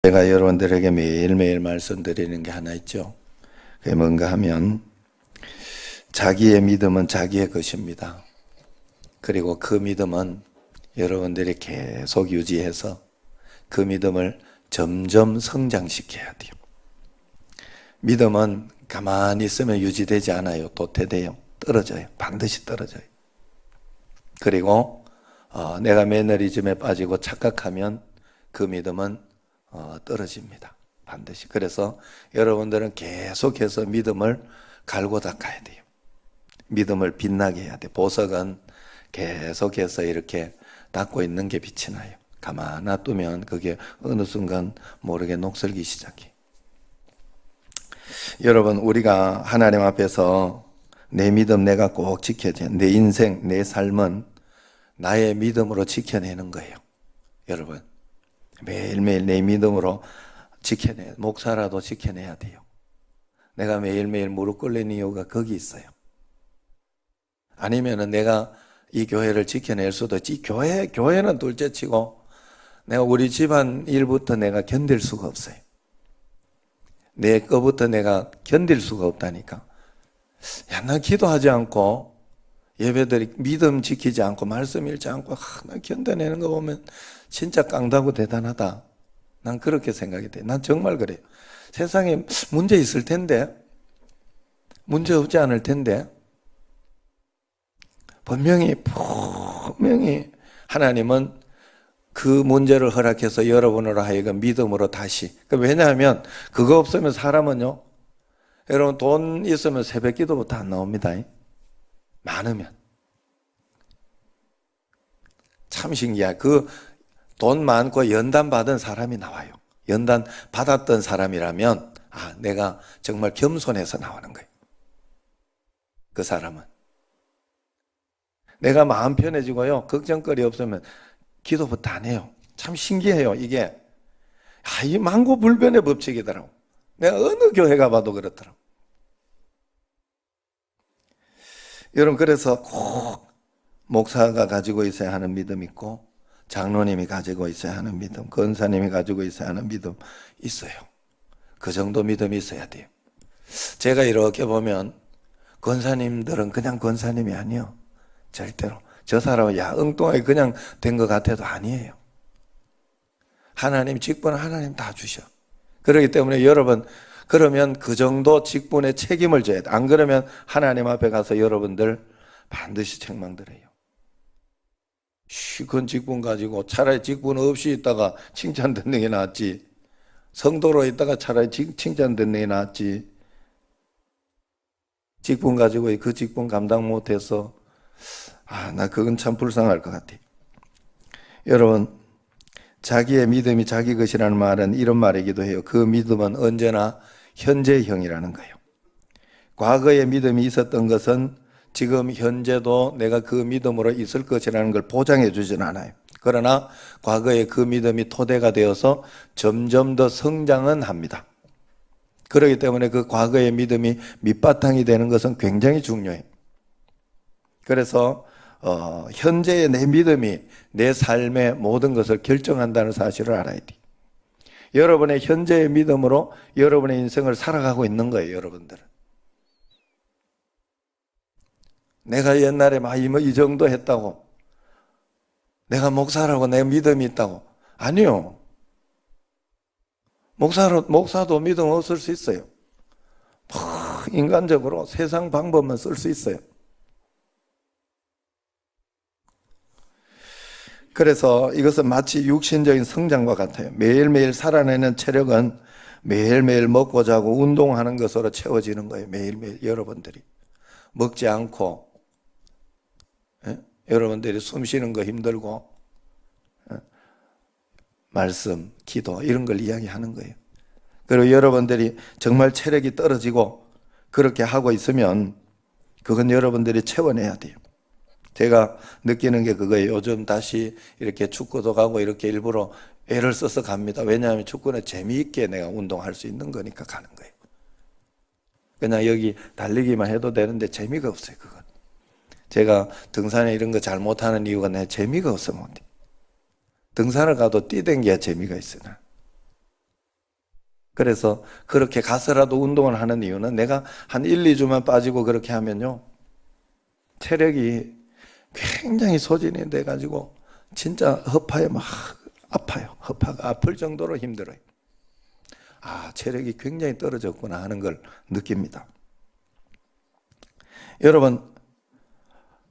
제가 여러분들에게 매일매일 말씀드리는 게 하나 있죠. 그게 뭔가 하면 자기의 믿음은 자기의 것입니다. 그리고 그 믿음은 여러분들이 계속 유지해서 그 믿음을 점점 성장시켜야 돼요. 믿음은 가만히 있으면 유지되지 않아요. 도태돼요. 떨어져요. 반드시 떨어져요. 그리고 내가 매너리즘에 빠지고 착각하면 그 믿음은 떨어집니다. 반드시. 그래서 여러분들은 계속해서 믿음을 갈고 닦아야 돼요. 믿음을 빛나게 해야 돼요. 보석은 계속해서 이렇게 닦고 있는 게 빛이 나요. 가만 놔두면 그게 어느 순간 모르게 녹슬기 시작해요. 여러분, 우리가 하나님 앞에서 내 믿음 내가 꼭 지켜야 내 인생, 내 삶은 나의 믿음으로 지켜내는 거예요. 여러분, 매일매일 내 믿음으로 목사라도 지켜내야 돼요. 내가 매일매일 무릎 꿇는 이유가 거기 있어요. 아니면은 내가 이 교회를 지켜낼 수도 있지. 교회는 둘째 치고 내가 우리 집안 일부터 내가 견딜 수가 없어요. 내 거부터 내가 견딜 수가 없다니까. 야, 나 기도하지 않고 예배드리 믿음 지키지 않고 말씀 읽지 않고 나 견뎌내는 거 보면 진짜 깡다고 대단하다. 난 그렇게 생각이 돼요. 난 정말 그래요. 세상에 문제 있을 텐데, 문제 없지 않을 텐데, 분명히 하나님은 그 문제를 허락해서 여러분으로 하여금 믿음으로 다시. 왜냐하면 그거 없으면 사람은요, 여러분 돈 있으면 새벽 기도부터 안 나옵니다. 많으면. 참 신기해. 그 돈 많고 연단 받은 사람이 나와요. 연단 받았던 사람이라면 내가 정말 겸손해서 나오는 거예요. 그 사람은. 내가 마음 편해지고요. 걱정거리 없으면 기도부터 안 해요. 참 신기해요. 이게 이 만고불변의 법칙이더라고. 내가 어느 교회 가봐도 그렇더라고. 여러분, 그래서 꼭 목사가 가지고 있어야 하는 믿음 있고, 장로님이 가지고 있어야 하는 믿음, 권사님이 가지고 있어야 하는 믿음 있어요. 그 정도 믿음이 있어야 돼요. 제가 이렇게 보면 권사님들은 그냥 권사님이 아니에요. 절대로. 저 사람은 엉뚱하게 그냥 된 것 같아도 아니에요. 하나님 직분은 하나님 다 주셔. 그렇기 때문에 여러분, 그러면 그 정도 직분의 책임을 져야 돼. 안 그러면 하나님 앞에 가서 여러분들 반드시 책망들어요. 그건 직분 가지고 차라리 직분 없이 있다가 칭찬 듣는 게 낫지. 성도로 있다가 차라리 칭찬 듣는 게 낫지. 직분 가지고 그 직분 감당 못해서 나 그건 참 불쌍할 것 같아. 여러분, 자기의 믿음이 자기 것이라는 말은 이런 말이기도 해요. 그 믿음은 언제나 현재형이라는 거예요. 과거의 믿음이 있었던 것은 지금 현재도 내가 그 믿음으로 있을 것이라는 걸 보장해 주진 않아요. 그러나 과거의 그 믿음이 토대가 되어서 점점 더 성장은 합니다. 그렇기 때문에 그 과거의 믿음이 밑바탕이 되는 것은 굉장히 중요해요. 그래서 현재의 내 믿음이 내 삶의 모든 것을 결정한다는 사실을 알아야 돼요. 여러분의 현재의 믿음으로 여러분의 인생을 살아가고 있는 거예요, 여러분들은. 내가 옛날에 이 정도 했다고, 내가 목사라고 내 믿음이 있다고. 아니요. 목사도 믿음 없을 수 있어요. 인간적으로 세상 방법만 쓸 수 있어요. 그래서 이것은 마치 육신적인 성장과 같아요. 매일매일 살아내는 체력은 매일매일 먹고 자고 운동하는 것으로 채워지는 거예요. 매일매일 여러분들이. 먹지 않고 여러분들이 숨 쉬는 거 힘들고 말씀, 기도 이런 걸 이야기하는 거예요. 그리고 여러분들이 정말 체력이 떨어지고 그렇게 하고 있으면 그건 여러분들이 채워내야 돼요. 제가 느끼는 게 그거예요. 요즘 다시 이렇게 축구도 가고 이렇게 일부러 애를 써서 갑니다. 왜냐하면 축구는 재미있게 내가 운동할 수 있는 거니까 가는 거예요. 그냥 여기 달리기만 해도 되는데 재미가 없어요, 그건. 제가 등산에 이런 거 잘 못하는 이유가 내가 재미가 없어 못해. 등산을 가도 뛰댕겨야 재미가 있어요. 그래서 그렇게 가서라도 운동을 하는 이유는 내가 한 1, 2주만 빠지고 그렇게 하면요, 체력이 굉장히 소진이 돼가지고 진짜 허파에 막 아파요. 허파가 아플 정도로 힘들어요. 아, 체력이 굉장히 떨어졌구나 하는 걸 느낍니다. 여러분,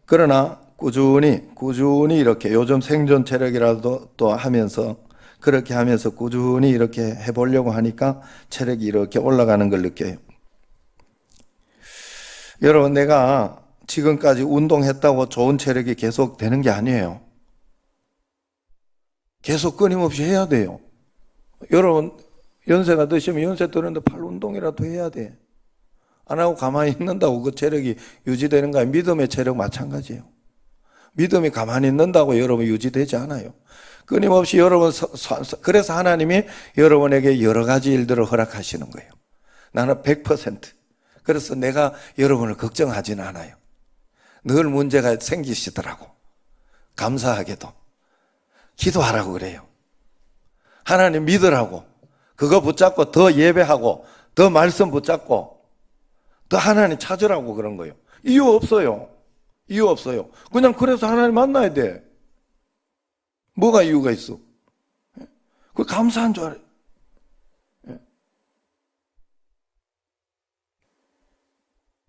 그러나 꾸준히 이렇게 요즘 생존 체력이라도 또 하면서 그렇게 하면서 꾸준히 이렇게 해보려고 하니까 체력이 이렇게 올라가는 걸 느껴요. 여러분, 내가 지금까지 운동했다고 좋은 체력이 계속 되는 게 아니에요. 계속 끊임없이 해야 돼요. 여러분, 연세가 드시면 연세 드는데 팔 운동이라도 해야 돼. 안 하고 가만히 있는다고 그 체력이 유지되는 거야. 믿음의 체력 마찬가지예요. 믿음이 가만히 있는다고 여러분 유지되지 않아요. 끊임없이 여러분, 그래서 하나님이 여러분에게 여러 가지 일들을 허락하시는 거예요. 나는 100%. 그래서 내가 여러분을 걱정하지는 않아요. 늘 문제가 생기시더라고. 감사하게도. 기도하라고 그래요. 하나님 믿으라고. 그거 붙잡고 더 예배하고 더 말씀 붙잡고 더 하나님 찾으라고 그런 거예요. 이유 없어요. 이유 없어요. 그냥 그래서 하나님 만나야 돼. 뭐가 이유가 있어? 그 감사한 줄 알아요.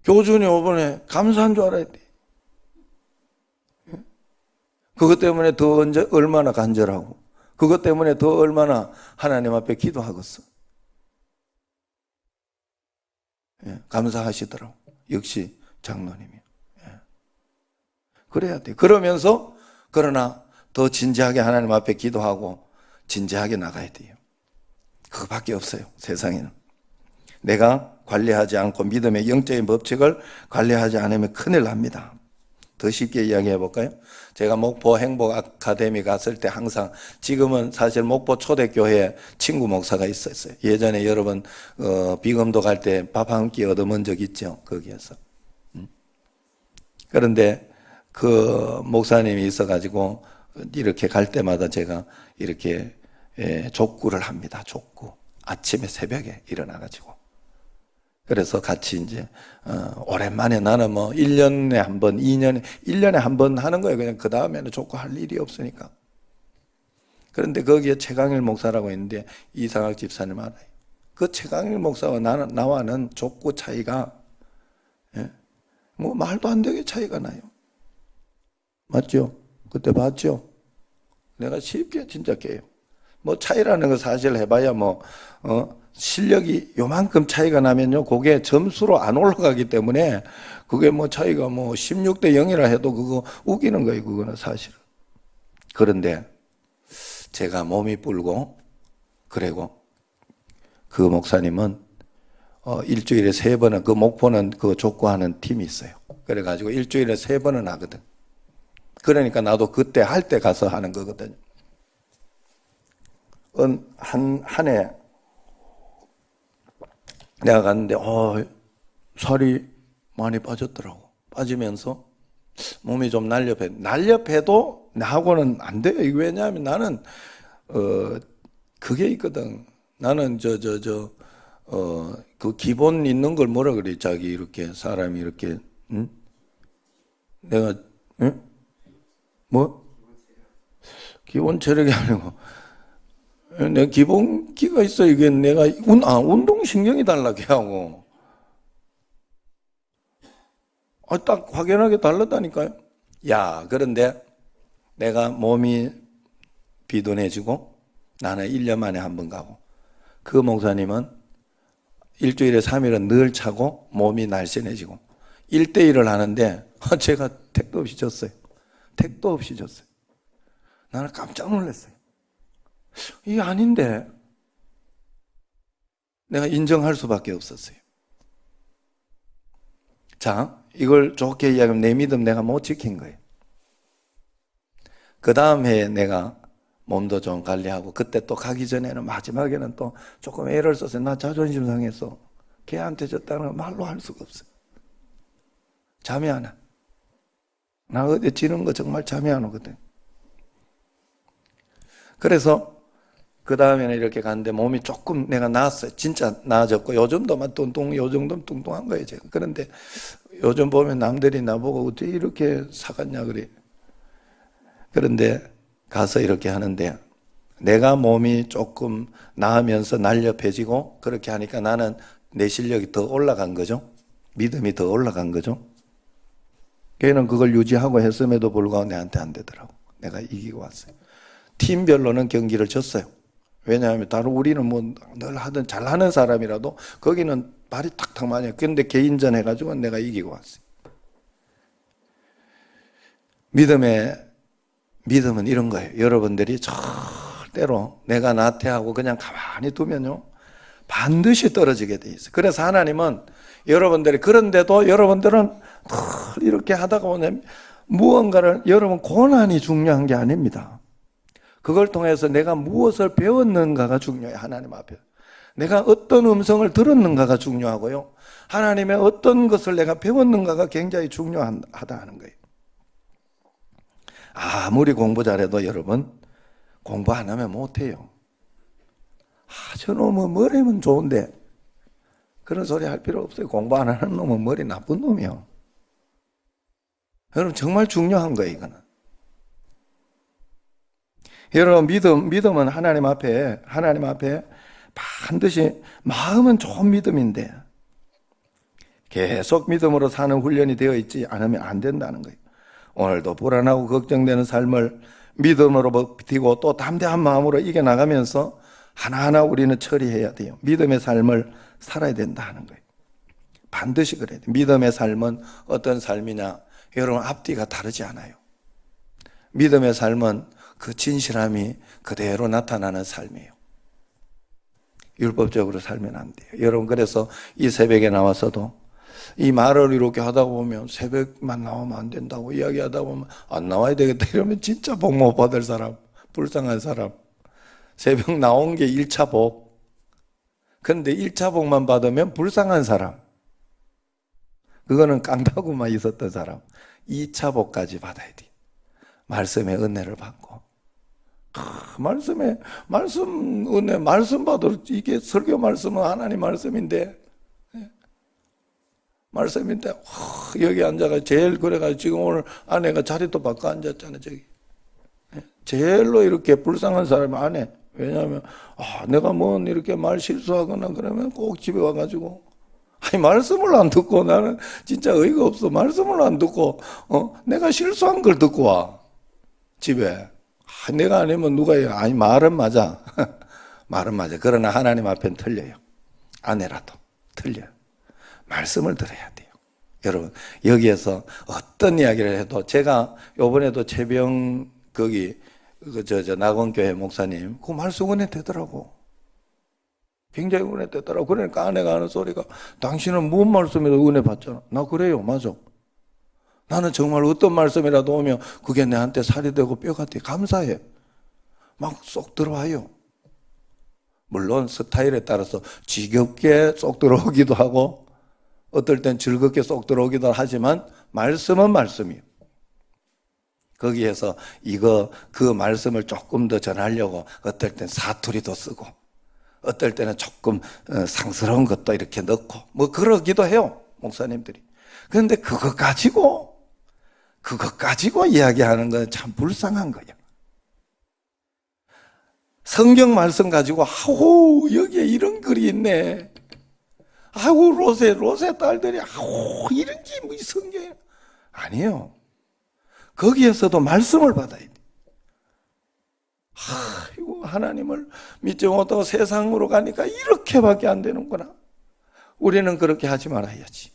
교준이 이번에 감사한 줄 알아야 돼. 그것 때문에 더 얼마나 간절하고 그것 때문에 더 얼마나 하나님 앞에 기도하겠어. 감사하시더라고. 역시 장로님이. 그래야 돼. 그러면서 그러나 더 진지하게 하나님 앞에 기도하고 진지하게 나가야 돼요. 그거밖에 없어요. 세상에는. 내가 관리하지 않고 믿음의 영적인 법칙을 관리하지 않으면 큰일 납니다. 더 쉽게 이야기해 볼까요? 제가 목포 행복 아카데미 갔을 때 항상, 지금은 사실 목포 초대교회에 친구 목사가 있었어요. 예전에 여러분 비금도 갈 때 밥 한 끼 얻어먹은 적 있죠, 거기에서. 그런데 그 목사님이 있어가지고 이렇게 갈 때마다 제가 이렇게 족구를 합니다. 족구. 아침에 새벽에 일어나가지고. 그래서 같이 이제 오랜만에, 나는 뭐 1년에 한 번, 1년에 한 번 하는 거예요. 그냥 그 다음에는 족구 할 일이 없으니까. 그런데 거기에 최강일 목사라고 있는데 이상학 집사님 알아요. 그 최강일 목사와 나와는 족구 차이가 뭐 말도 안 되게 차이가 나요. 맞죠? 그때 봤죠? 내가 쉽게 진짜 깨요. 뭐 차이라는 거 사실 해봐야 실력이 요만큼 차이가 나면요, 그게 점수로 안 올라가기 때문에 그게 뭐 차이가 뭐 16대 0이라 해도 그거 우기는 거예요, 그거는 사실은. 그런데 제가 몸이 불고, 그리고 그 목사님은 일주일에 3번은, 그 목포는 그 족구하는 팀이 있어요. 그래가지고 일주일에 3번은 하거든. 그러니까 나도 그때 할 때 가서 하는 거거든요. 한 해 내가 갔는데 살이 많이 빠졌더라고. 빠지면서 몸이 좀 날렵해도 나하고는 안 돼요. 왜냐하면 나는 그게 있거든. 나는 그 기본 있는 걸 뭐라 그래, 자기 이렇게 사람이 이렇게, 응? 내가, 응? 뭐? 기본 체력이 아니고, 내가 기본기가 있어. 이게 내가 운동신경이 달라게 하고. 딱 확연하게 달랐다니까요. 야, 그런데 내가 몸이 비둔해지고 나는 1년 만에 한 번 가고, 그 목사님은 일주일에 3일은 늘 차고 몸이 날씬해지고 1대1을 하는데 제가 택도 없이 졌어요. 택도 없이 졌어요. 나는 깜짝 놀랐어요. 이게 아닌데 내가 인정할 수밖에 없었어요. 자, 이걸 좋게 이야기하면 내 믿음 내가 못 지킨 거예요. 그 다음 해에 내가 몸도 좀 관리하고, 그때 또 가기 전에는 마지막에는 또 조금 애를 써서 나 자존심 상해서 걔한테 졌다는 걸 말로 할 수가 없어요. 잠이 안 와. 나 어디 지는 거 정말 잠이 안 오거든. 그래서 그 다음에는 이렇게 갔는데 몸이 조금 내가 나았어요. 진짜 나아졌고 요즘도 막 요 정도면 뚱뚱한 거예요, 제가. 그런데 요즘 보면 남들이 나보고 어떻게 이렇게 사갔냐 그래. 그런데 가서 이렇게 하는데 내가 몸이 조금 나으면서 날렵해지고 그렇게 하니까 나는 내 실력이 더 올라간 거죠. 믿음이 더 올라간 거죠. 걔는 그걸 유지하고 했음에도 불구하고 내한테 안 되더라고. 내가 이기고 왔어요. 팀별로는 경기를 졌어요. 왜냐하면 다른 우리는 뭐 늘 하든 잘하는 사람이라도 거기는 발이 탁탁 맞아요. 그런데 개인전 해가지고 내가 이기고 왔어요. 믿음은 이런 거예요. 여러분들이 절대로 내가 나태하고 그냥 가만히 두면요 반드시 떨어지게 돼 있어요. 그래서 하나님은 여러분들이 그런데도 여러분들은 이렇게 하다가 보면 무언가를 여러분 고난이 중요한 게 아닙니다. 그걸 통해서 내가 무엇을 배웠는가가 중요해요. 하나님 앞에 내가 어떤 음성을 들었는가가 중요하고요. 하나님의 어떤 것을 내가 배웠는가가 굉장히 중요하다 하는 거예요. 아무리 공부 잘해도 여러분 공부 안 하면 못해요. 저놈은 머리면 좋은데 그런 소리 할 필요 없어요. 공부 안 하는 놈은 머리 나쁜 놈이요. 여러분 정말 중요한 거예요. 이거는. 여러분 믿음은 하나님 앞에 반드시 마음은 좋은 믿음인데 계속 믿음으로 사는 훈련이 되어 있지 않으면 안 된다는 거예요. 오늘도 불안하고 걱정되는 삶을 믿음으로 버티고 또 담대한 마음으로 이겨나가면서 하나하나 우리는 처리해야 돼요. 믿음의 삶을 살아야 된다 하는 거예요. 반드시 그래야 돼요. 믿음의 삶은 어떤 삶이냐? 여러분 앞뒤가 다르지 않아요. 믿음의 삶은 그 진실함이 그대로 나타나는 삶이에요. 율법적으로 살면 안 돼요. 여러분 그래서 이 새벽에 나와서도 이 말을 이렇게 하다 보면 새벽만 나오면 안 된다고 이야기하다 보면 안 나와야 되겠다 이러면 진짜 복 못 받을 사람, 불쌍한 사람. 새벽 나온 게 1차 복. 그런데 1차 복만 받으면 불쌍한 사람. 그거는 깡다구만 있었던 사람. 2차 복까지 받아야 돼. 말씀의 은혜를 받고. 말씀 은혜, 말씀 받을, 이게 설교 말씀은 하나님 말씀인데, 여기 앉아가 제일 그래가지고 지금 오늘 아내가 자리도 바꿔 앉았잖아, 저기. 제일로 이렇게 불쌍한 사람이 아내. 왜냐하면, 내가 뭐 이렇게 말 실수하거나 그러면 꼭 집에 와가지고, 말씀을 안 듣고 나는 진짜 의의가 없어. 말씀을 안 듣고, 내가 실수한 걸 듣고 와. 집에. 내가 아니면 누가 해요? 말은 맞아. 말은 맞아. 그러나 하나님 앞엔 틀려요. 아내라도 틀려요. 말씀을 들어야 돼요. 여러분, 여기에서 어떤 이야기를 해도 제가 요번에도 최병 거기 낙원교회 목사님 그 말씀 은혜 되더라고. 굉장히 은혜 되더라고. 그러니까 아내가 하는 소리가 당신은 무슨 말씀이라도 은혜 받잖아. 나 그래요. 맞아. 나는 정말 어떤 말씀이라도 오면 그게 내한테 살이 되고 뼈가 돼. 감사해. 막 쏙 들어와요. 물론 스타일에 따라서 지겹게 쏙 들어오기도 하고 어떨 땐 즐겁게 쏙 들어오기도 하지만 말씀은 말씀이에요. 거기에서 그 말씀을 조금 더 전하려고 어떨 땐 사투리도 쓰고 어떨 때는 조금 상스러운 것도 이렇게 넣고 뭐 그러기도 해요. 목사님들이. 그런데 그것 가지고 이야기하는 건 참 불쌍한 거예요. 성경 말씀 가지고 여기에 이런 글이 있네. 로세 딸들이 이런 게 뭐 성경이 아니에요. 거기에서도 말씀을 받아야 돼. 하나님을 믿지 못하고 세상으로 가니까 이렇게밖에 안 되는구나. 우리는 그렇게 하지 말아야지.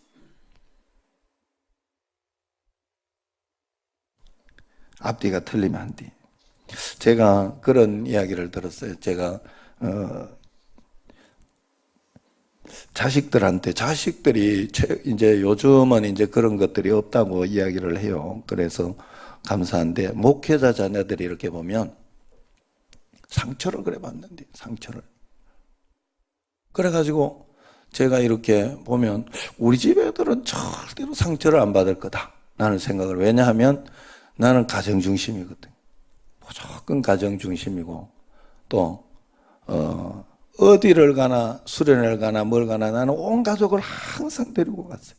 앞뒤가 틀리면 안 돼. 제가 그런 이야기를 들었어요. 제가 자식들이 이제 요즘은 이제 그런 것들이 없다고 이야기를 해요. 그래서 감사한데 목회자 자녀들이 이렇게 보면 상처를 그래 받는데 상처를. 그래가지고 제가 이렇게 보면 우리 집 애들은 절대로 상처를 안 받을 거다. 라는 생각을. 왜냐하면 나는 가정 중심이거든. 무조건 가정 중심이고 또 어디를 가나 수련회를 가나 뭘 가나 나는 온 가족을 항상 데리고 갔어요.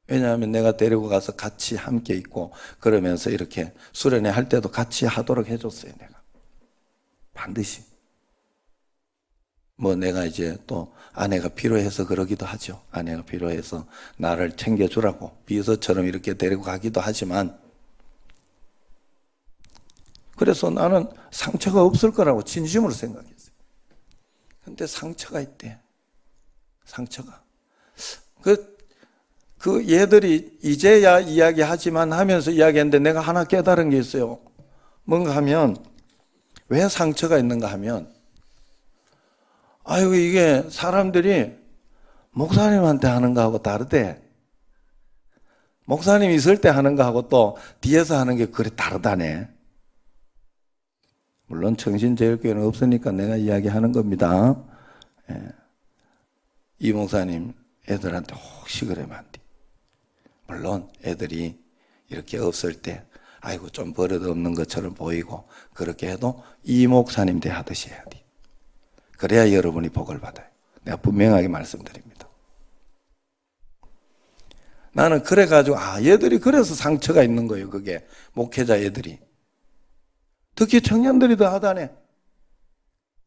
왜냐하면 내가 데리고 가서 같이 함께 있고 그러면서 이렇게 수련회 할 때도 같이 하도록 해줬어요. 내가 반드시. 뭐 내가 이제 또 아내가 필요해서 그러기도 하죠. 아내가 필요해서 나를 챙겨주라고 비서처럼 이렇게 데리고 가기도 하지만, 그래서 나는 상처가 없을 거라고 진심으로 생각했어요. 근데 상처가 있대. 상처가. 그 얘들이 이제야 이야기하지만 하면서 이야기했는데 내가 하나 깨달은 게 있어요. 뭔가 하면, 왜 상처가 있는가 하면, 아이고, 이게 사람들이 목사님한테 하는 거하고 다르대. 목사님 있을 때 하는 거하고 또 뒤에서 하는 게 그래 다르다네. 물론 청신제일교회는 없으니까 내가 이야기하는 겁니다. 예. 이 목사님 애들한테 혹시 그러면 안 돼. 물론 애들이 이렇게 없을 때 아이고 좀 버릇 없는 것처럼 보이고 그렇게 해도 이 목사님 대하듯이 해야 돼. 그래야 여러분이 복을 받아요. 내가 분명하게 말씀드립니다. 나는 그래가지고 얘들이 그래서 상처가 있는 거예요. 그게 목회자 애들이. 특히 청년들이 더 하다네.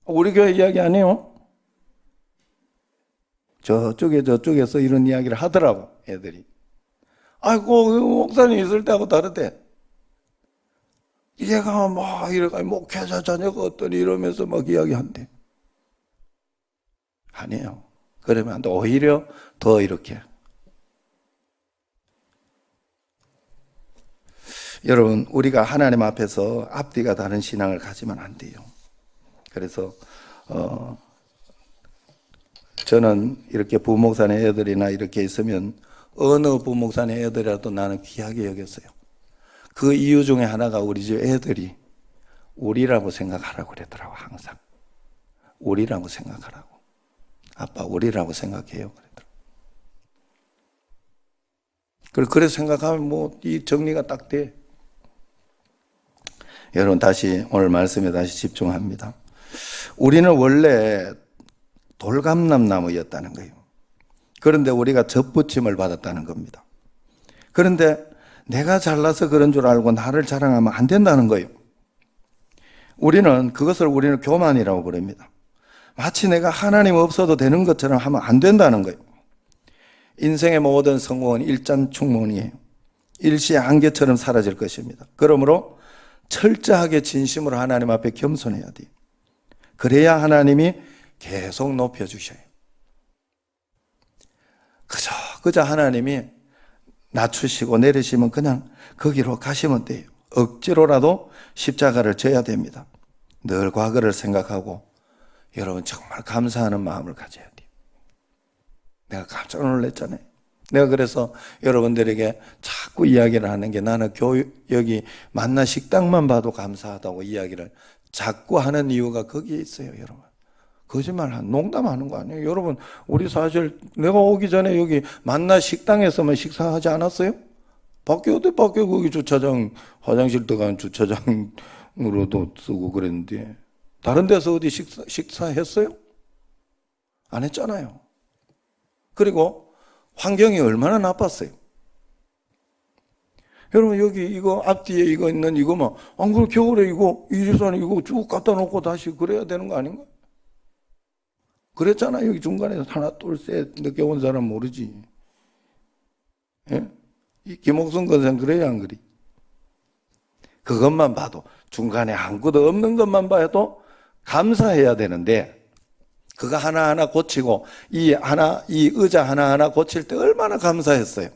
우리 교회 이야기 아니에요? 저쪽에서 이런 이야기를 하더라고 애들이. 아이고 목사님 있을 때하고 다르대. 얘가 막 이래가 목회자 자녀가 어떠니 이러면서 막 이야기한대. 아니에요. 그러면 안 돼. 오히려 더 이렇게. 여러분, 우리가 하나님 앞에서 앞뒤가 다른 신앙을 가지면 안 돼요. 그래서 저는 이렇게 부목사님 애들이나 이렇게 있으면 어느 부목사님 애들이라도 나는 귀하게 여겼어요. 그 이유 중에 하나가 우리 집 애들이 우리라고 생각하라고 그러더라고. 항상 우리라고 생각하라고. 아빠 우리라고 생각해요. 그러더라고. 그래 생각하면 뭐 이 정리가 딱 돼. 여러분 다시 오늘 말씀에 다시 집중합니다. 우리는 원래 돌감람나무였다는 거예요. 그런데 우리가 접붙임을 받았다는 겁니다. 그런데 내가 잘나서 그런 줄 알고 나를 자랑하면 안 된다는 거예요. 우리는 교만이라고 부릅니다. 마치 내가 하나님 없어도 되는 것처럼 하면 안 된다는 거예요. 인생의 모든 성공은 일장충mon이에요. 일시의 안개처럼 사라질 것입니다. 그러므로 철저하게 진심으로 하나님 앞에 겸손해야 돼요. 그래야 하나님이 계속 높여주셔요. 그저 하나님이 낮추시고 내리시면 그냥 거기로 가시면 돼요. 억지로라도 십자가를 져야 됩니다. 늘 과거를 생각하고 여러분 정말 감사하는 마음을 가져야 돼요. 내가 깜짝 놀랐잖아요. 내가 그래서 여러분들에게 자꾸 이야기를 하는 게 나는 여기 만나 식당만 봐도 감사하다고 이야기를 자꾸 하는 이유가 거기에 있어요. 여러분 농담하는 거 아니에요. 여러분 우리 사실 내가 오기 전에 여기 만나 식당에서만 식사하지 않았어요? 밖에 거기 주차장 화장실 들어간 주차장으로도 쓰고 그랬는데 다른 데서 어디 식사했어요? 안 했잖아요. 그리고 환경이 얼마나 나빴어요. 여러분 여기 이거 앞뒤에 이거 있는 이거만 안 그래 겨울에 이 집사는 이거 쭉 갖다 놓고 다시 그래야 되는 거 아닌가? 그랬잖아요. 여기 중간에 하나 둘 셋 늦게 온 사람 모르지. 예? 이 김옥순 권생 그래야 안 그리? 그것만 봐도 중간에 아무것도 없는 것만 봐도 감사해야 되는데 그거 하나하나 고치고 이 의자 하나하나 고칠 때 얼마나 감사했어요.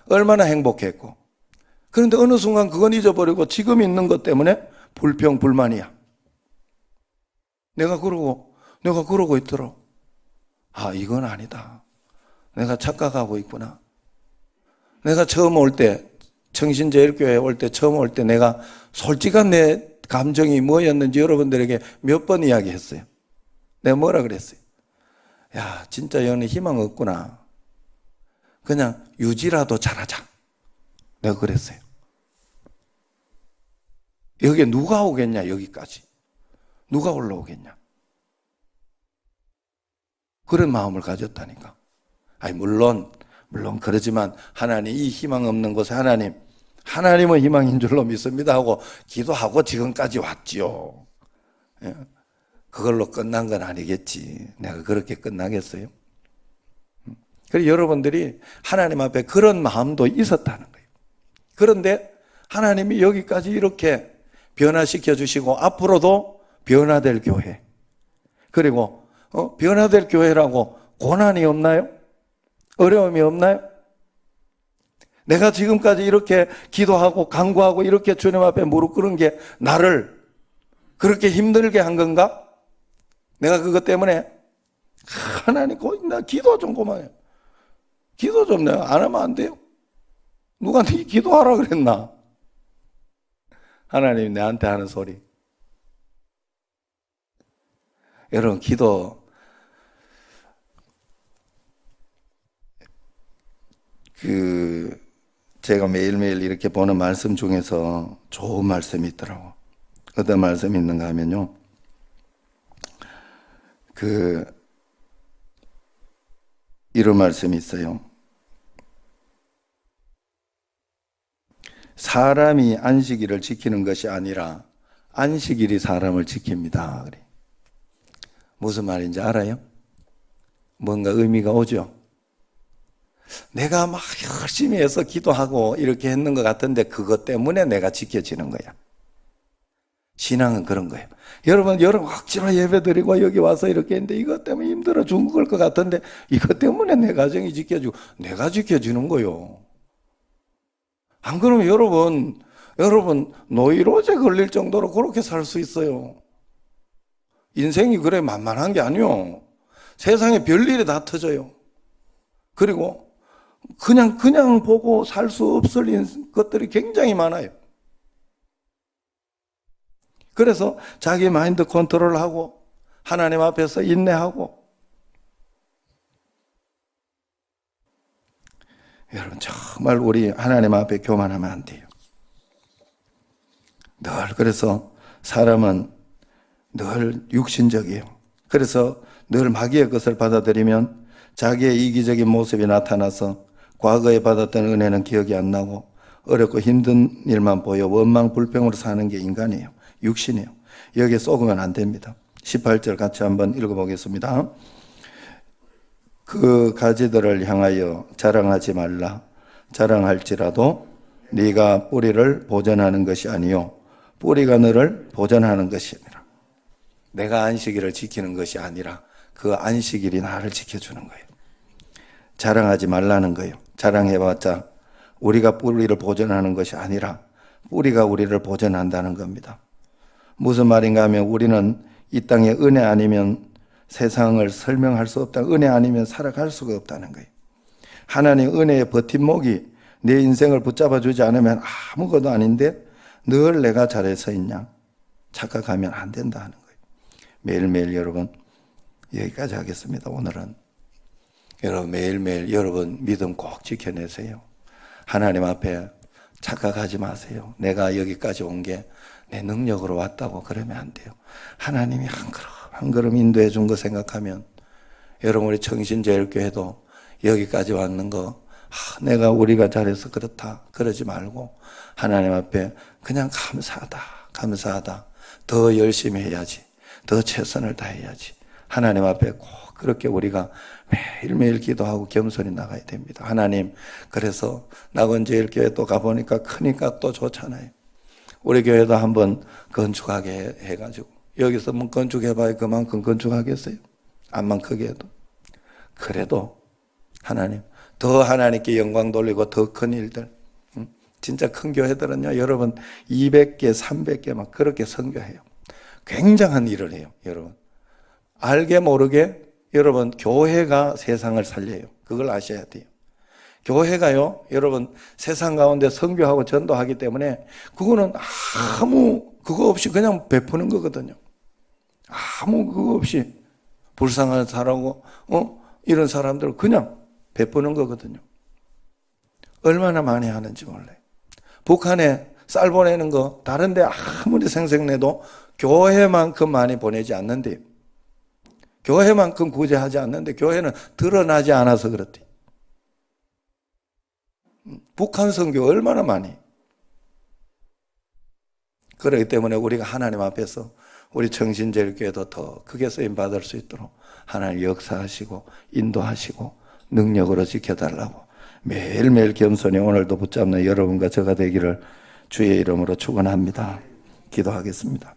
얼마나 행복했고. 그런데 어느 순간 그건 잊어버리고 지금 있는 것 때문에 불평 불만이야. 내가 그러고 있더라. 이건 아니다. 내가 착각하고 있구나. 내가 처음 올 때 청신제일교회 올 때 처음 올 때 내가 솔직한 내 감정이 뭐였는지 여러분들에게 몇 번 이야기했어요. 내가 뭐라 그랬어요? 야, 진짜 여는 희망 없구나. 그냥 유지라도 잘하자. 내가 그랬어요. 여기에 누가 오겠냐, 여기까지. 누가 올라오겠냐. 그런 마음을 가졌다니까. 아니, 물론 그러지만 하나님, 이 희망 없는 곳에 하나님은 희망인 줄로 믿습니다 하고 기도하고 지금까지 왔지요. 예. 그걸로 끝난 건 아니겠지. 내가 그렇게 끝나겠어요? 그래서 여러분들이 하나님 앞에 그런 마음도 있었다는 거예요. 그런데 하나님이 여기까지 이렇게 변화시켜 주시고 앞으로도 변화될 교회, 그리고 변화될 교회라고 고난이 없나요? 어려움이 없나요? 내가 지금까지 이렇게 기도하고 간구하고 이렇게 주님 앞에 무릎 꿇은 게 나를 그렇게 힘들게 한 건가? 내가 그것 때문에 하나님 나 기도 좀 그만해. 기도 좀 내가 안 하면 안 돼요? 누가 네 기도하라 그랬나? 하나님이 내한테 하는 소리. 여러분, 기도 제가 매일매일 이렇게 보는 말씀 중에서 좋은 말씀이 있더라고. 어떤 말씀이 있는가 하면요, 이런 말씀이 있어요. 사람이 안식일을 지키는 것이 아니라 안식일이 사람을 지킵니다. 그래. 무슨 말인지 알아요? 뭔가 의미가 오죠? 내가 막 열심히 해서 기도하고 이렇게 했는 것 같은데 그것 때문에 내가 지켜지는 거야. 신앙은 그런 거예요. 여러분 억지로 예배드리고 여기 와서 이렇게 했는데 이것 때문에 힘들어 죽을 것 같은데 이것 때문에 내 가정이 지켜지고 내가 지켜지는 거요. 안 그러면 여러분 노이로제 걸릴 정도로 그렇게 살 수 있어요. 인생이 그래 만만한 게 아니요. 세상에 별일이 다 터져요. 그리고 그냥 보고 살 수 없을 것들이 굉장히 많아요. 그래서 자기 마인드 컨트롤하고 하나님 앞에서 인내하고. 여러분, 정말 우리 하나님 앞에 교만하면 안 돼요. 그래서 사람은 늘 육신적이에요. 그래서 늘 마귀의 것을 받아들이면 자기의 이기적인 모습이 나타나서 과거에 받았던 은혜는 기억이 안 나고 어렵고 힘든 일만 보여 원망 불평으로 사는 게 인간이에요. 육신이에요. 여기에 쏘으면 안 됩니다. 18절 같이 한번 읽어보겠습니다. 그 가지들을 향하여 자랑하지 말라. 자랑할지라도 네가 뿌리를 보전하는 것이 아니요 뿌리가 너를 보전하는 것이니라. 내가 안식일을 지키는 것이 아니라 그 안식일이 나를 지켜주는 거예요. 자랑하지 말라는 거예요. 자랑해봤자 우리가 뿌리를 보전하는 것이 아니라 뿌리가 우리를 보전한다는 겁니다. 무슨 말인가 하면 우리는 이 땅에 은혜 아니면 세상을 설명할 수 없다. 은혜 아니면 살아갈 수가 없다는 거예요. 하나님 은혜의 버팀목이 내 인생을 붙잡아 주지 않으면 아무것도 아닌데 늘 내가 잘해서 있냐 착각하면 안 된다는 거예요. 매일매일 여러분, 여기까지 하겠습니다. 오늘은 여러분 매일매일 여러분 믿음 꼭 지켜내세요. 하나님 앞에 착각하지 마세요. 내가 여기까지 온 게 내 능력으로 왔다고 그러면 안 돼요. 하나님이 한 걸음 인도해 준 거 생각하면 여러분 우리 청신제일교회도 여기까지 왔는 거 우리가 잘해서 그렇다 그러지 말고 하나님 앞에 그냥 감사하다 더 열심히 해야지, 더 최선을 다해야지. 하나님 앞에 꼭 그렇게 우리가 매일매일 기도하고 겸손히 나가야 됩니다. 하나님, 그래서 낙원제일교회 또 가보니까 크니까 또 좋잖아요. 우리 교회도 한번 건축하게 해가지고 여기서 뭐 건축해봐야 그만큼 건축하겠어요? 암만 크게 해도. 그래도 하나님, 더 하나님께 영광 돌리고 더 큰 일들, 진짜 큰 교회들은요 여러분 200개 300개 막 그렇게 선교해요. 굉장한 일을 해요. 여러분 알게 모르게 여러분 교회가 세상을 살려요. 그걸 아셔야 돼요. 교회가요 여러분 세상 가운데 선교하고 전도하기 때문에 그거는 아무 그거 없이 그냥 베푸는 거거든요. 아무 그거 없이 불쌍한 사람하고 이런 사람들을 그냥 베푸는 거거든요. 얼마나 많이 하는지 몰라요. 북한에 쌀 보내는 거 다른 데 아무리 생색내도 교회만큼 많이 보내지 않는데요. 교회만큼 구제하지 않는데 교회는 드러나지 않아서 그렇대. 북한 선교 얼마나 많이. 그렇기 때문에 우리가 하나님 앞에서 우리 정신제일교회도 더 크게 쓰임 받을 수 있도록 하나님 역사하시고 인도하시고 능력으로 지켜달라고 매일매일 겸손히 오늘도 붙잡는 여러분과 저가 되기를 주의 이름으로 축원합니다. 기도하겠습니다.